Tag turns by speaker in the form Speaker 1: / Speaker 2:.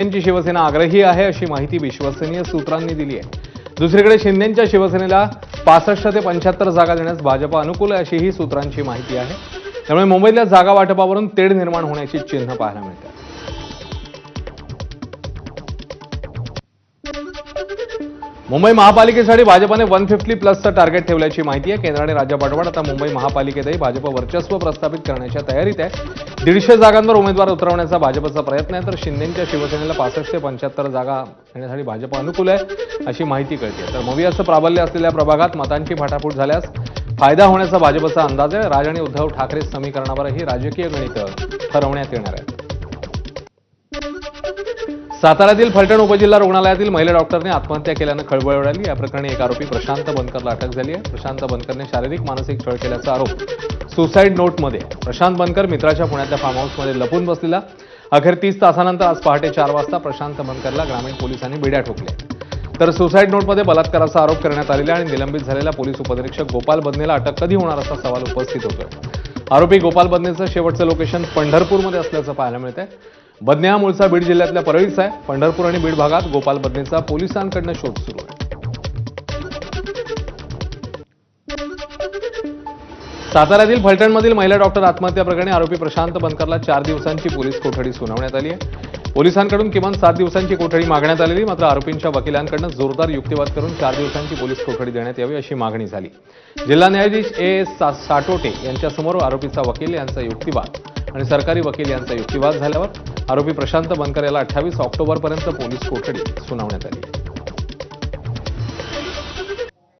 Speaker 1: शिंदेची शिवसेना आग्रही आहे अशी माहिती विश्वसनीय सूत्रांनी दिली आहे। दुसरीकडे शिंदेच्या शिवसेनेला 65 ते 75 जागा देण्यास भाजप अनुकूल आहे अशी ही सूत्रांची माहिती आहे। त्यामुळे मुंबईतल्या जागा वाटपावरून तेढ निर्माण होण्याची चिन्ह पाहायला मिळतात। मुंबई महापालिकेसाठी भाजपने 150 प्लसचं टार्गेट ठेवल्याची माहिती आहे। केंद्राने राज्यापाठोपाठ आता मुंबई महापालिकेतही भाजप वर्चस्व प्रस्थापित करण्याच्या तयारीत आहे। 150 जागांवर उमेदवार उतरवण्याचा भाजपचा प्रयत्न आहे, तर शिंदेच्या शिवसेनेला 65 ते 75 जागा देण्यासाठी भाजप अनुकूल आहे अशी माहिती कळते। तर मवियाचं प्राबल्य असलेल्या प्रभागात मतांची फाटाफूट झाल्यास फायदा होण्याचा भाजपचा अंदाज आहे। राज आणि उद्धव ठाकरे समीकरणावरही राजकीय गणित ठरवण्यात येणार आहे। साताऱ्यातील फलटण उपजिल्हा रुग्णालयातील महिला डॉक्टरने आत्महत्या केल्यानं खळबळ उडाली। या प्रकरणी एक आरोपी प्रशांत बनकरला अटक झाली आहे। प्रशांत बनकरने शारीरिक मानसिक छळ केल्याचा आरोप सुसाईड नोटमध्ये। प्रशांत बनकर मित्राच्या पुण्यातल्या फार्म हाऊसमध्ये लपून बसलेला। अखेर 30 तासानंतर आज पहाटे 4 वाजता प्रशांत बनकरला ग्रामीण पोलिसांनी बेड्या ठोकल्या। तर सुसाईड नोटमध्ये बलात्काराचा आरोप करण्यात आलेला आणि निलंबित झालेला पोलीस उपनिरीक्षक गोपाल बदनेला अटक कधी होणार असा सवाल उपस्थित होतोय। आरोपी गोपाल बदनेचं शेवटचं लोकेशन पंढरपूरमध्ये असल्याचं पाहायला मिळतंय। बदने हा मूळचा बीड जिल्ह्यातल्या परळीचा आहे। पंढरपूर आणि बीड भागात गोपाल बदनेचा पोलिसांकडून शोध सुरू आहे। साताऱ्यातील फलटणमधील महिला डॉक्टर आत्महत्या प्रकरणी आरोपी प्रशांत बनकरला 4 दिवसांची पोलीस कोठडी सुनावण्यात आली आहे। पोलिसांकडून किमान 7 दिवसांची कोठडी मागण्यात आलेली, मात्र आरोपींच्या वकिलांकडून जोरदार युक्तिवाद करून 4 दिवसांची पोलीस कोठडी देण्यात यावी अशी मागणी झाली। जिल्हा न्यायाधीश ए साटोटे यांच्यासमोर आरोपीचा वकील यांचा युक्तिवाद आणि सरकारी वकील यांचा युक्तिवाद झाल्यावर आरोपी प्रशांत बनकर याला 28 ऑक्टोबरपर्यंत पोलीस कोठडी सुनावण्यात आली।